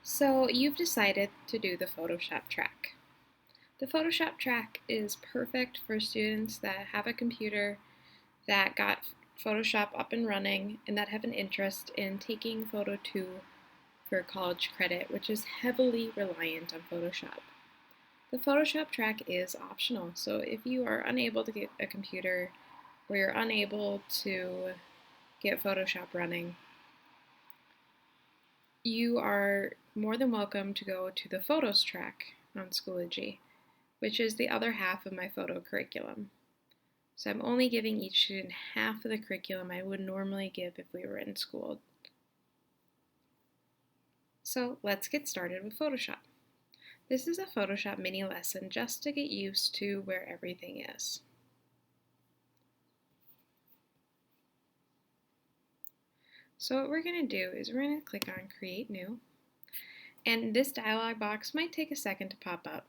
So you've decided to do the Photoshop track. The Photoshop track is perfect for students that have a computer that got Photoshop up and running and that have an interest in taking Photo 2 for college credit, which is heavily reliant on Photoshop. The Photoshop track is optional, so if you are unable to get a computer or you're unable to get Photoshop running, you are more than welcome to go to the Photos track on Schoology, which is the other half of my photo curriculum. So I'm only giving each student half of the curriculum I would normally give if we were in school. So let's get started with Photoshop. This is a Photoshop mini lesson just to get used to where everything is. So what we're going to do is we're going to click on Create New, and this dialog box might take a second to pop up.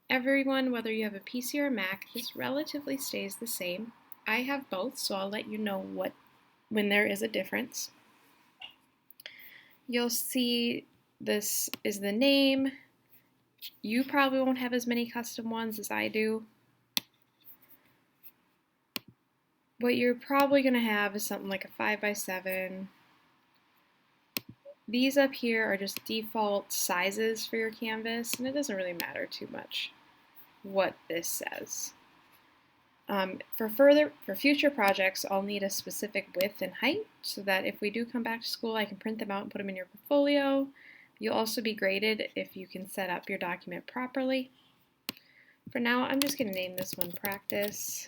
Everyone, whether you have a PC or a Mac, this relatively stays the same. I have both, so I'll let you know when there is a difference. You'll see this is the name. You probably won't have as many custom ones as I do. What you're probably going to have is something like a 5x7. These up here are just default sizes for your canvas, and it doesn't really matter too much what this says. For future projects, I'll need a specific width and height so that if we do come back to school, I can print them out and put them in your portfolio. You'll also be graded if you can set up your document properly. For now, I'm just going to name this one Practice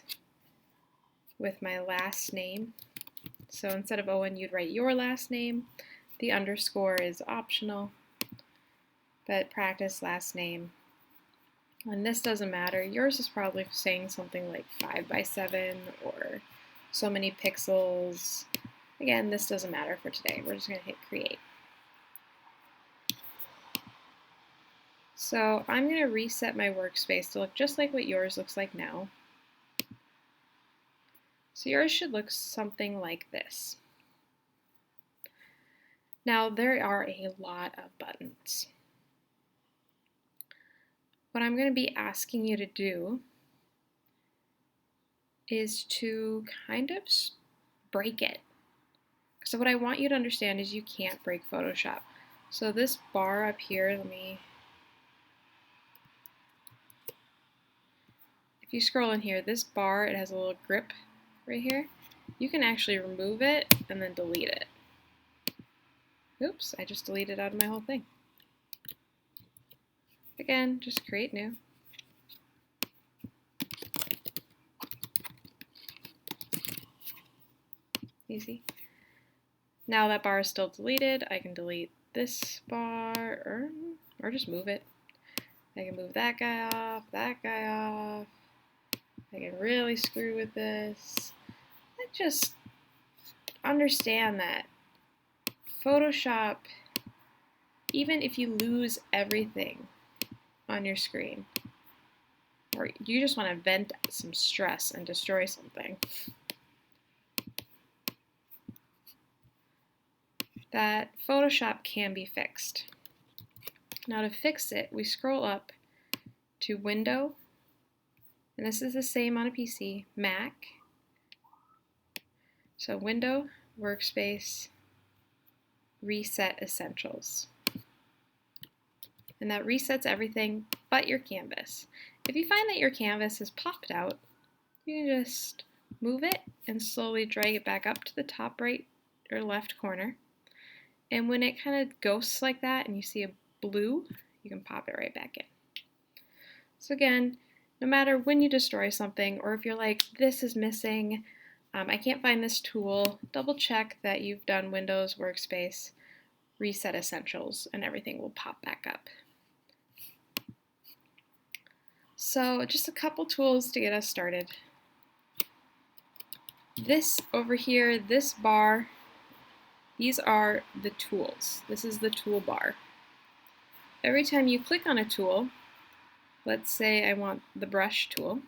with my last name. So instead of Owen, you'd write your last name. The underscore is optional, but Practice last name. And this doesn't matter. Yours is probably saying something like 5x7 or so many pixels. Again, this doesn't matter for today. We're just going to hit create. So I'm going to reset my workspace to look just like what yours looks like now. So yours should look something like this. Now there are a lot of buttons. What I'm going to be asking you to do is to kind of break it. So what I want you to understand is you can't break Photoshop. So this bar up here, if you scroll in here, this bar, it has a little grip right here. You can actually remove it and then delete it. Oops, I just deleted out of my whole thing. Again, just create new. Easy. Now that bar is still deleted, I can delete this bar or just move it. I can move that guy off, that guy off. I can really screw with this. I just understand that Photoshop, even if you lose everything on your screen, or you just want to vent some stress and destroy something, that Photoshop can be fixed. Now to fix it, we scroll up to Window, and this is the same on a PC, Mac. So Window, Workspace, Reset Essentials. And that resets everything but your canvas. If you find that your canvas has popped out, you can just move it and slowly drag it back up to the top right or left corner. And when it kind of ghosts like that and you see a blue, you can pop it right back in. So again, no matter when you destroy something, or if you're like, this is missing, I can't find this tool, double check that you've done Windows, Workspace, Reset Essentials, and everything will pop back up. So just a couple tools to get us started. This over here, this bar, these are the tools. This is the toolbar. Every time you click on a tool, let's say I want the brush tool,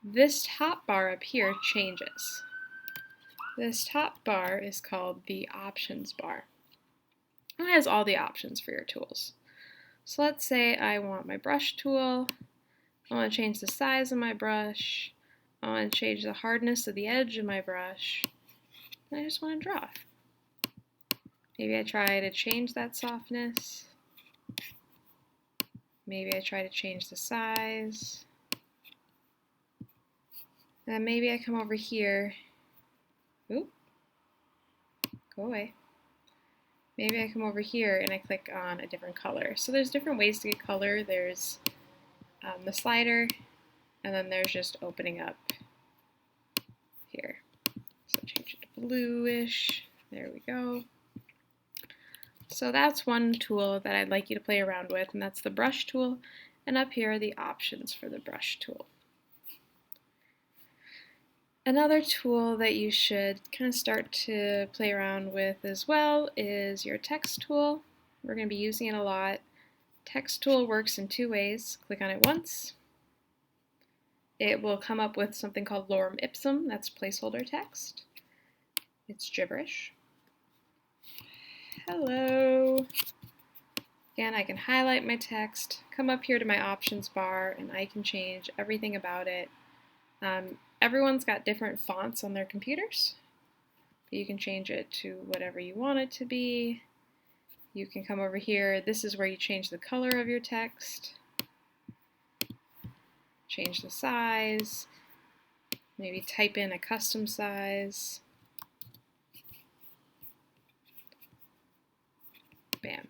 this top bar up here changes. This top bar is called the options bar. And it has all the options for your tools. So let's say I want my brush tool. I want to change the size of my brush. I want to change the hardness of the edge of my brush. And I just want to draw. Maybe I try to change that softness. Maybe I try to change the size. And then maybe I come over here. Oop, go away. Maybe I come over here and I click on a different color. So there's different ways to get color. There's the slider, and then there's just opening up here. So change it to bluish. There we go. So that's one tool that I'd like you to play around with, and that's the brush tool. And up here are the options for the brush tool. Another tool that you should kind of start to play around with as well is your text tool. We're going to be using it a lot. Text tool works in two ways. Click on it once. It will come up with something called lorem ipsum, that's placeholder text. It's gibberish. Hello. Again, I can highlight my text, come up here to my options bar, and I can change everything about it. Everyone's got different fonts on their computers. You can change it to whatever you want it to be. You can come over here. This is where you change the color of your text. Change the size. Maybe type in a custom size. Bam.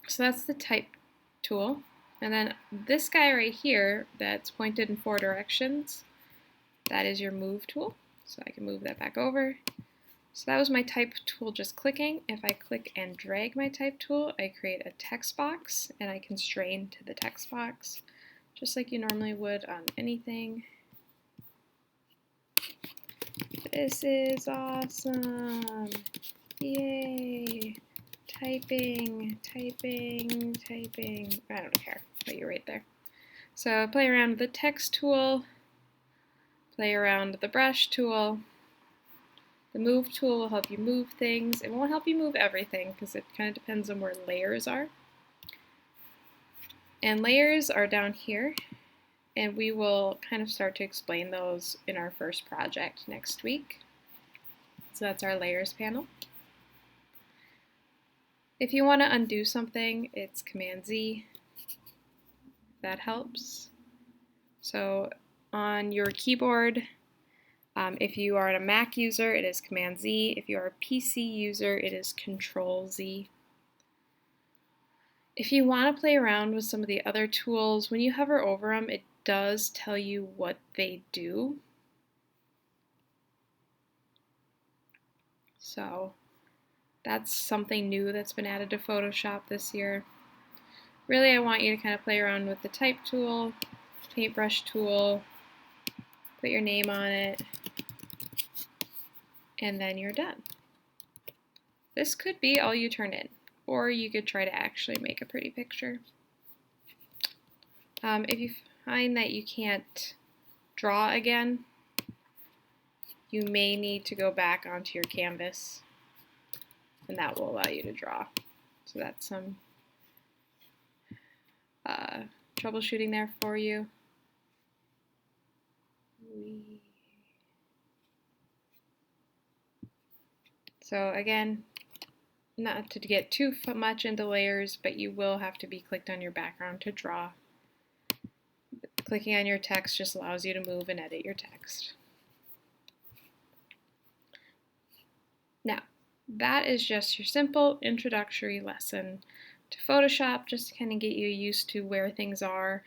So that's the type tool. And then this guy right here that's pointed in 4 directions, that is your move tool. So I can move that back over. So that was my type tool just clicking. If I click and drag my type tool, I create a text box and I constrain to the text box, just like you normally would on anything. This is awesome. Yay. Typing, typing, typing. I don't care, but you're right there. So play around with the text tool, play around with the brush tool. The move tool will help you move things. It won't help you move everything because it kind of depends on where layers are. And layers are down here, and we will kind of start to explain those in our first project next week. So that's our layers panel. If you want to undo something, it's Command Z. That helps. So on your keyboard, if you are a Mac user, it is Command Z. If you are a PC user, it is Control Z. If you want to play around with some of the other tools, when you hover over them, it does tell you what they do. So that's something new that's been added to Photoshop this year. Really, I want you to kind of play around with the type tool, paintbrush tool, put your name on it, and then you're done. This could be all you turn in, or you could try to actually make a pretty picture. If you find that you can't draw again, you may need to go back onto your canvas, and that will allow you to draw. So that's some troubleshooting there for you. So again, not to get too much into layers, but you will have to be clicked on your background to draw. Clicking on your text just allows you to move and edit your text. Now, that is just your simple introductory lesson to Photoshop, just to kind of get you used to where things are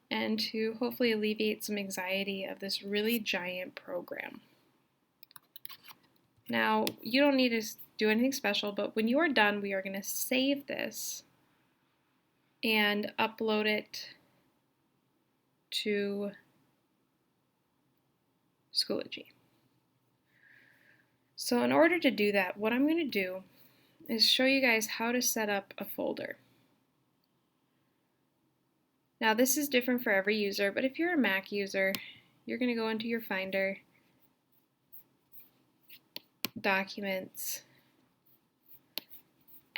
and to hopefully alleviate some anxiety of this really giant program. Now, you don't need to do anything special, but when you are done, we are going to save this and upload it to Schoology. So in order to do that, what I'm going to do is show you guys how to set up a folder. Now this is different for every user, but if you're a Mac user, you're going to go into your Finder, Documents,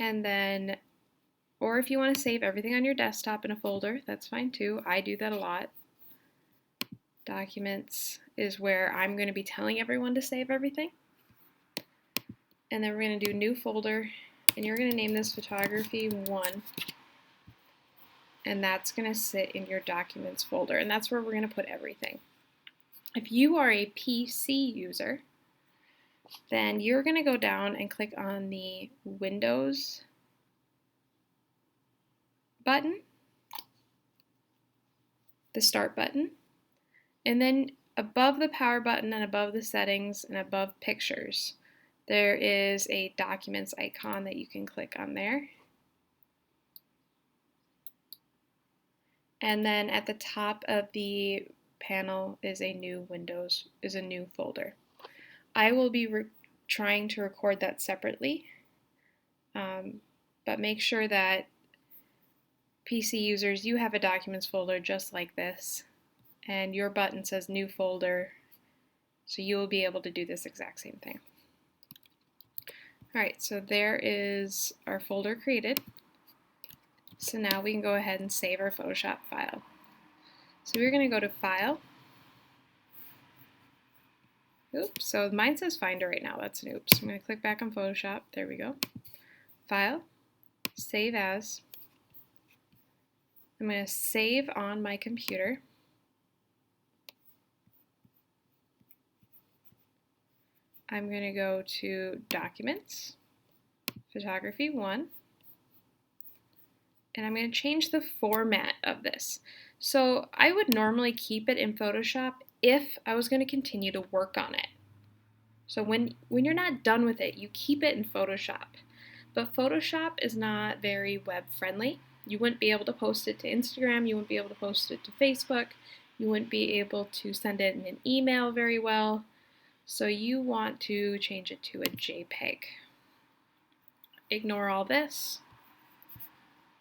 And then, or if you want to save everything on your desktop in a folder, that's fine too. I do that a lot. Documents is where I'm going to be telling everyone to save everything. And then we're going to do new folder, and you're going to name this photography 1. And that's going to sit in your documents folder, and that's where we're going to put everything. If you are a PC user, then you're going to go down and click on the Windows button, the Start button, and then above the Power button and above the Settings and above Pictures, there is a Documents icon that you can click on there. And then at the top of the panel is a new folder. I will be trying to record that separately, but make sure that PC users, you have a Documents folder just like this, and your button says New Folder, so you will be able to do this exact same thing. Alright, so there is our folder created. So now we can go ahead and save our Photoshop file. So we're going to go to File. Oops, so mine says Finder right now. That's an oops. I'm going to click back on Photoshop. There we go. File, Save As. I'm going to save on my computer. I'm going to go to Documents, Photography 1. And I'm going to change the format of this. So I would normally keep it in Photoshop if I was going to continue to work on it. So when you're not done with it, you keep it in Photoshop. But Photoshop is not very web friendly. You wouldn't be able to post it to Instagram, you wouldn't be able to post it to Facebook, you wouldn't be able to send it in an email very well. So you want to change it to a JPEG. Ignore all this,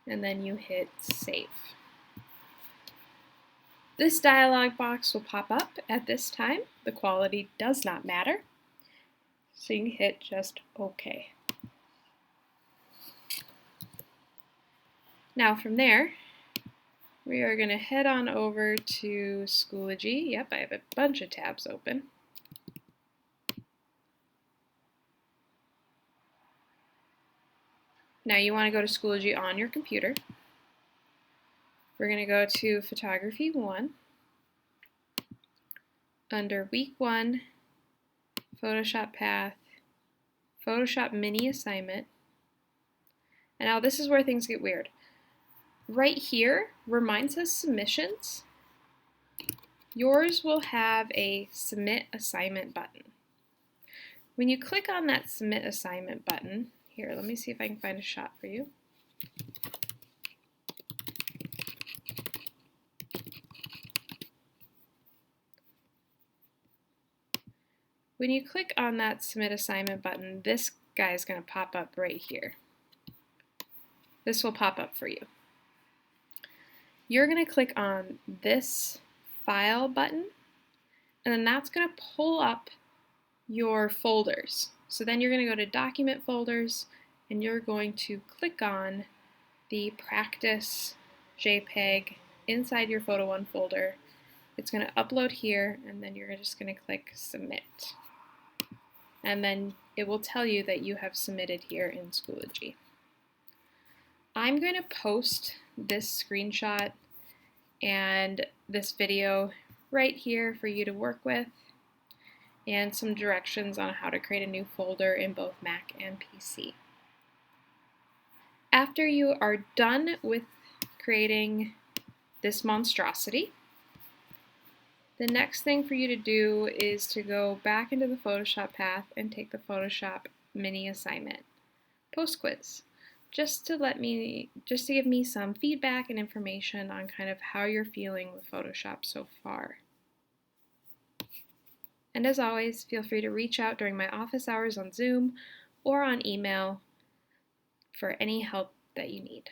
and then you hit Save. This dialog box will pop up at this time. The quality does not matter, so you can hit just OK. Now from there, we are going to head on over to Schoology. Yep, I have a bunch of tabs open. Now you want to go to Schoology on your computer. We're going to go to Photography 1. Under Week 1, Photoshop Path, Photoshop Mini Assignment. And now this is where things get weird. Right here, where mine says Submissions, yours will have a Submit Assignment button. When you click on that Submit Assignment button, here, let me see if I can find a shot for you. When you click on that Submit Assignment button, this guy is going to pop up right here. This will pop up for you. You're going to click on this File button, and then that's going to pull up your folders. So then you're going to go to Document Folders, and you're going to click on the Practice JPEG inside your Photo 1 folder. It's going to upload here, and then you're just going to click Submit. And then it will tell you that you have submitted here in Schoology. I'm going to post this screenshot and this video right here for you to work with, and some directions on how to create a new folder in both Mac and PC. After you are done with creating this monstrosity, the next thing for you to do is to go back into the Photoshop path and take the Photoshop Mini Assignment Post Quiz, just to give me some feedback and information on kind of how you're feeling with Photoshop so far. And as always, feel free to reach out during my office hours on Zoom or on email for any help that you need.